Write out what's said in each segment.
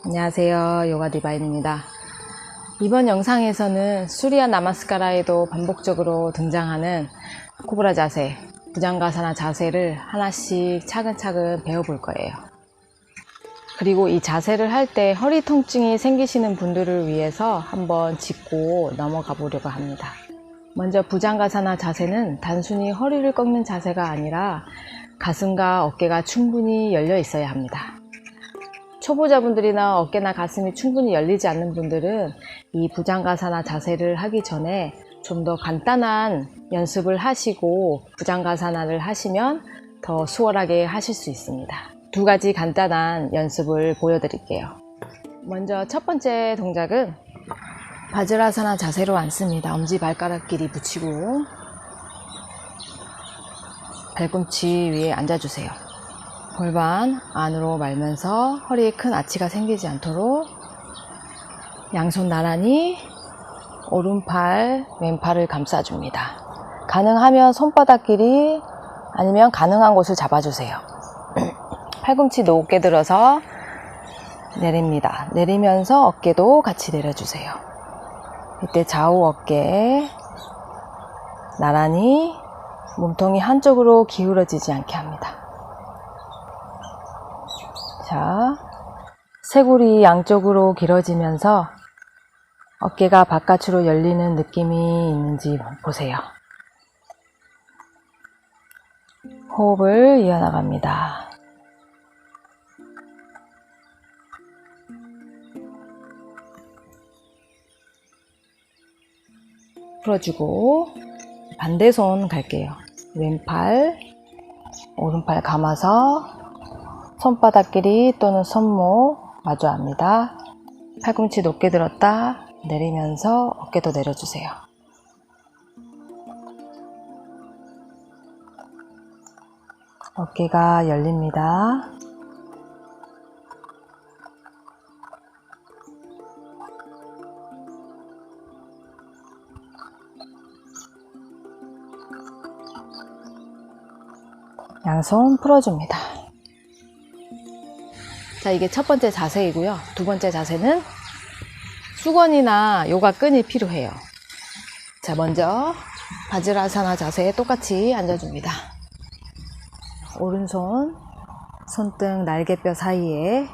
안녕하세요, 요가 디바인입니다. 이번 영상에서는 수리야 나마스카라에도 반복적으로 등장하는 코브라 자세, 부장가사나 자세를 하나씩 차근차근 배워볼 거예요. 그리고 이 자세를 할 때 허리 통증이 생기시는 분들을 위해서 한번 짚고 넘어가 보려고 합니다. 먼저 부장가사나 자세는 단순히 허리를 꺾는 자세가 아니라 가슴과 어깨가 충분히 열려 있어야 합니다. 초보자분들이나 어깨나 가슴이 충분히 열리지 않는 분들은 이 부장가사나 자세를 하기 전에 좀 더 간단한 연습을 하시고 부장가사나를 하시면 더 수월하게 하실 수 있습니다. 두 가지 간단한 연습을 보여드릴게요. 먼저 첫 번째 동작은 바즈라사나 자세로 앉습니다. 엄지발가락 길이 붙이고 발꿈치 위에 앉아주세요. 골반 안으로 말면서 허리에 큰 아치가 생기지 않도록 양손 나란히 오른팔, 왼팔을 감싸줍니다. 가능하면 손바닥 길이 아니면 가능한 곳을 잡아주세요. 팔꿈치 높게 들어서 내립니다. 내리면서 어깨도 같이 내려주세요. 이때 좌우 어깨 나란히 몸통이 한쪽으로 기울어지지 않게 합니다. 자, 쇄골이 양쪽으로 길어지면서 어깨가 바깥으로 열리는 느낌이 있는지 보세요. 호흡을 이어나갑니다. 풀어주고 반대손 갈게요. 왼팔, 오른팔 감아서 손바닥 길이 또는 손목 마주합니다. 팔꿈치 높게 들었다 내리면서 어깨도 내려주세요. 어깨가 열립니다. 양손 풀어줍니다. 자, 이게 첫 번째 자세이고요. 두 번째 자세는 수건이나 요가 끈이 필요해요. 자, 먼저 바즈라사나 자세에 똑같이 앉아줍니다. 오른손 손등 날개뼈 사이에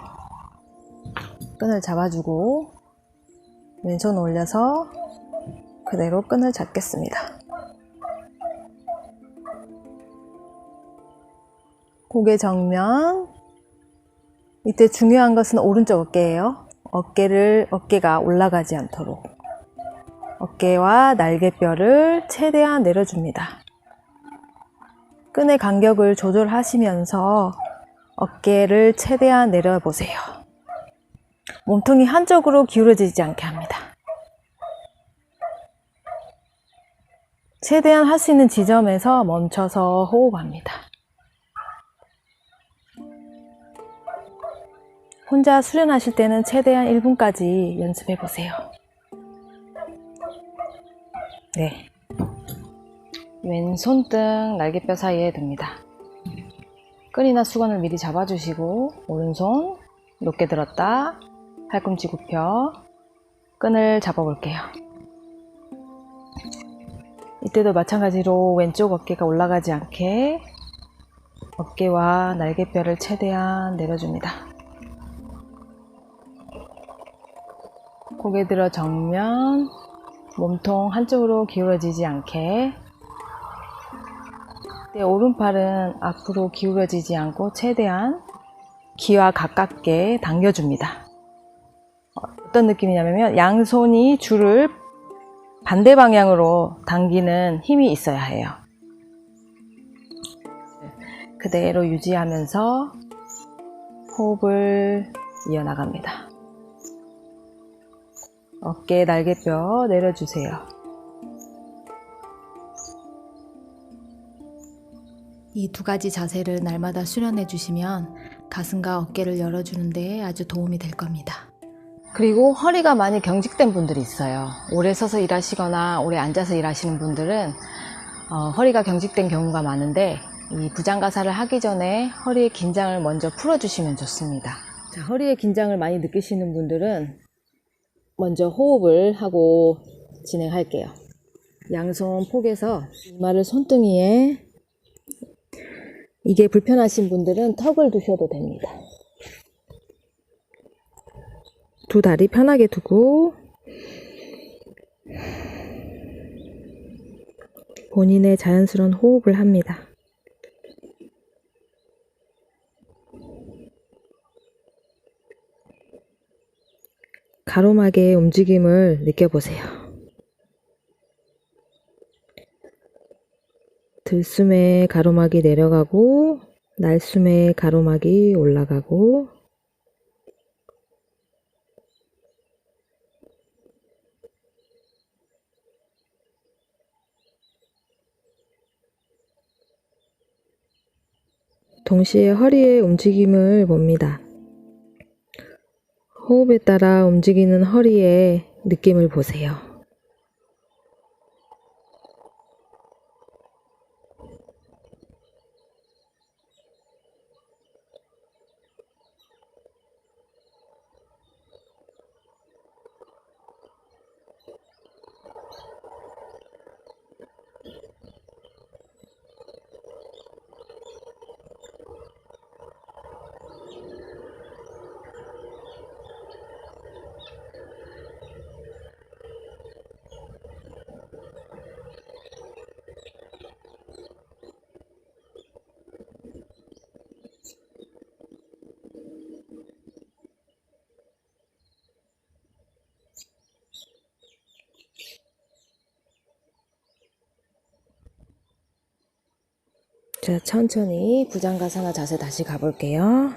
끈을 잡아주고 왼손 올려서 그대로 끈을 잡겠습니다. 고개 정면. 이때 중요한 것은 오른쪽 어깨예요. 어깨가 올라가지 않도록 어깨와 날개뼈를 최대한 내려줍니다. 끈의 간격을 조절하시면서 어깨를 최대한 내려보세요. 몸통이 한쪽으로 기울어지지 않게 합니다. 최대한 할 수 있는 지점에서 멈춰서 호흡합니다. 혼자 수련하실 때는 최대한 1분까지 연습해 보세요. 네. 왼손등 날개뼈 사이에 둡니다. 끈이나 수건을 미리 잡아주시고 오른손 높게 들었다 팔꿈치 굽혀 끈을 잡아볼게요. 이때도 마찬가지로 왼쪽 어깨가 올라가지 않게 어깨와 날개뼈를 최대한 내려줍니다. 고개 들어 정면, 몸통 한쪽으로 기울어지지 않게. 오른팔은 앞으로 기울어지지 않고 최대한 귀와 가깝게 당겨줍니다. 어떤 느낌이냐면 양손이 줄을 반대 방향으로 당기는 힘이 있어야 해요. 그대로 유지하면서 호흡을 이어나갑니다. 어깨 날개뼈 내려주세요. 이 두 가지 자세를 날마다 수련해 주시면 가슴과 어깨를 열어주는 데 아주 도움이 될 겁니다. 그리고 허리가 많이 경직된 분들이 있어요. 오래 서서 일하시거나 오래 앉아서 일하시는 분들은 허리가 경직된 경우가 많은데 이 부장가사를 하기 전에 허리의 긴장을 먼저 풀어주시면 좋습니다. 자, 허리에 긴장을 많이 느끼시는 분들은 먼저 호흡을 하고 진행할게요. 양손 폭에서 이마를 손등위에, 이게 불편하신 분들은 턱을 두셔도 됩니다. 두 다리 편하게 두고 본인의 자연스러운 호흡을 합니다. 가로막의 움직임을 느껴보세요. 들숨에 가로막이 내려가고 날숨에 가로막이 올라가고, 동시에 허리의 움직임을 봅니다. 호흡에 따라 움직이는 허리의 느낌을 보세요. 자, 천천히 부장가사나 자세 다시 가볼게요.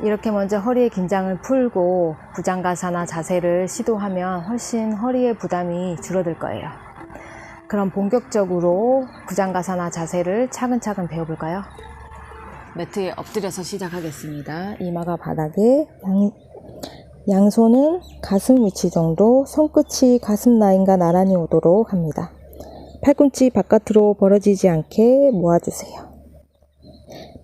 이렇게 먼저 허리의 긴장을 풀고 부장가사나 자세를 시도하면 훨씬 허리의 부담이 줄어들 거예요. 그럼 본격적으로 부장가사나 자세를 차근차근 배워볼까요? 매트에 엎드려서 시작하겠습니다. 이마가 바닥에, 양손은 가슴 위치 정도, 손끝이 가슴 라인과 나란히 오도록 합니다. 팔꿈치 바깥으로 벌어지지 않게 모아주세요.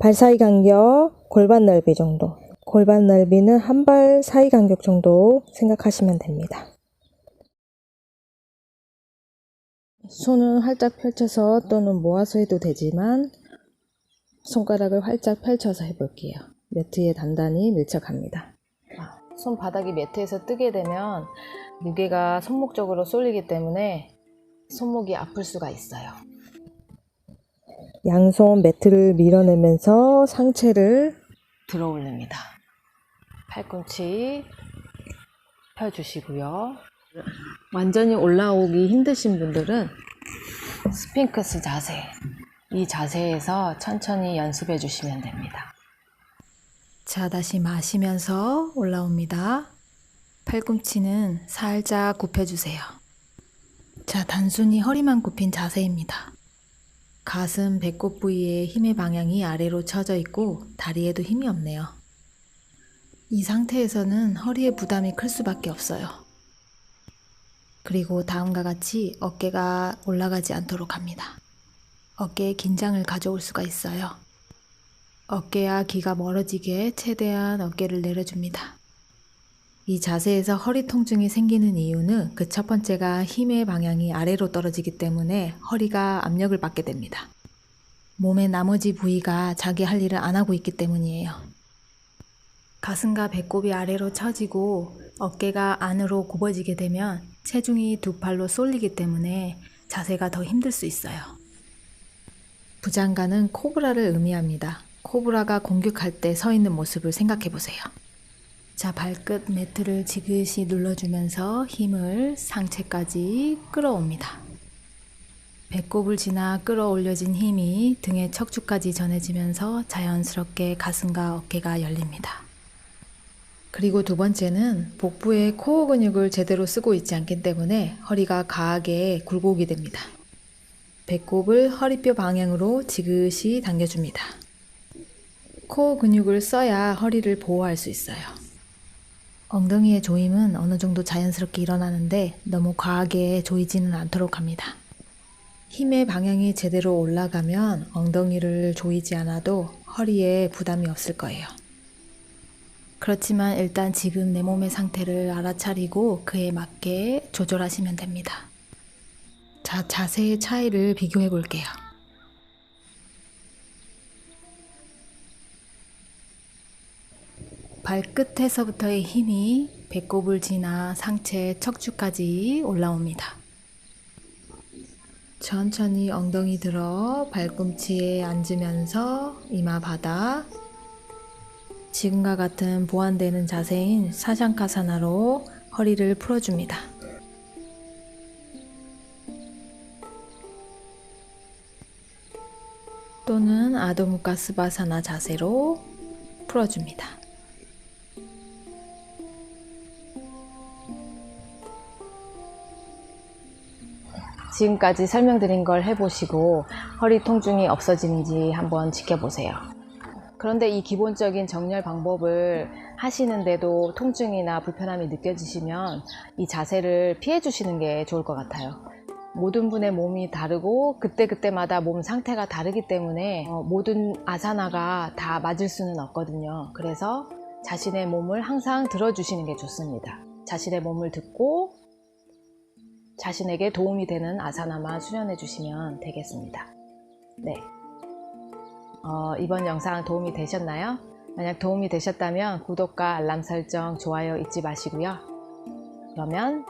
발 사이 간격 골반 넓이 정도, 골반 넓이는 한 발 사이 간격 정도 생각하시면 됩니다. 손은 활짝 펼쳐서 또는 모아서 해도 되지만 손가락을 활짝 펼쳐서 해볼게요. 매트에 단단히 밀착합니다. 손바닥이 매트에서 뜨게 되면 무게가 손목 쪽으로 쏠리기 때문에 손목이 아플 수가 있어요. 양손 매트를 밀어내면서 상체를 들어 올립니다. 팔꿈치 펴주시고요. 완전히 올라오기 힘드신 분들은 스핑크스 자세, 이 자세에서 천천히 연습해 주시면 됩니다. 자, 다시 마시면서 올라옵니다. 팔꿈치는 살짝 굽혀주세요. 자, 단순히 허리만 굽힌 자세입니다. 가슴, 배꼽 부위의 힘의 방향이 아래로 처져 있고 다리에도 힘이 없네요. 이 상태에서는 허리에 부담이 클 수밖에 없어요. 그리고 다음과 같이 어깨가 올라가지 않도록 합니다. 어깨에 긴장을 가져올 수가 있어요. 어깨와 귀가 멀어지게 최대한 어깨를 내려줍니다. 이 자세에서 허리 통증이 생기는 이유는 그 첫 번째가 힘의 방향이 아래로 떨어지기 때문에 허리가 압력을 받게 됩니다. 몸의 나머지 부위가 자기 할 일을 안 하고 있기 때문이에요. 가슴과 배꼽이 아래로 처지고 어깨가 안으로 굽어지게 되면 체중이 두 팔로 쏠리기 때문에 자세가 더 힘들 수 있어요. 부장가는 코브라를 의미합니다. 코브라가 공격할 때 서 있는 모습을 생각해 보세요. 자, 발끝 매트를 지그시 눌러주면서 힘을 상체까지 끌어옵니다. 배꼽을 지나 끌어올려진 힘이 등의 척추까지 전해지면서 자연스럽게 가슴과 어깨가 열립니다. 그리고 두 번째는 복부의 코어 근육을 제대로 쓰고 있지 않기 때문에 허리가 과하게 굴곡이 됩니다. 배꼽을 허리뼈 방향으로 지그시 당겨줍니다. 코어 근육을 써야 허리를 보호할 수 있어요. 엉덩이의 조임은 어느 정도 자연스럽게 일어나는데 너무 과하게 조이지는 않도록 합니다. 힘의 방향이 제대로 올라가면 엉덩이를 조이지 않아도 허리에 부담이 없을 거예요. 그렇지만 일단 지금 내 몸의 상태를 알아차리고 그에 맞게 조절하시면 됩니다. 자, 자세의 차이를 비교해 볼게요. 발끝에서부터의 힘이 배꼽을 지나 상체 척추까지 올라옵니다. 천천히 엉덩이 들어 발꿈치에 앉으면서 이마 바닥, 지금과 같은 보완되는 자세인 사샹카사나로 허리를 풀어줍니다. 또는 아도무카스바사나 자세로 풀어줍니다. 지금까지 설명드린 걸 해보시고 허리 통증이 없어지는지 한번 지켜보세요. 그런데 이 기본적인 정렬 방법을 하시는데도 통증이나 불편함이 느껴지시면 이 자세를 피해 주시는 게 좋을 것 같아요. 모든 분의 몸이 다르고 그때그때마다 몸 상태가 다르기 때문에 모든 아사나가 다 맞을 수는 없거든요. 그래서 자신의 몸을 항상 들어주시는 게 좋습니다. 자신의 몸을 듣고 자신에게 도움이 되는 아사나만 수련해 주시면 되겠습니다. 네. 이번 영상 도움이 되셨나요? 만약 도움이 되셨다면 구독과 알람 설정, 좋아요 잊지 마시고요. 그러면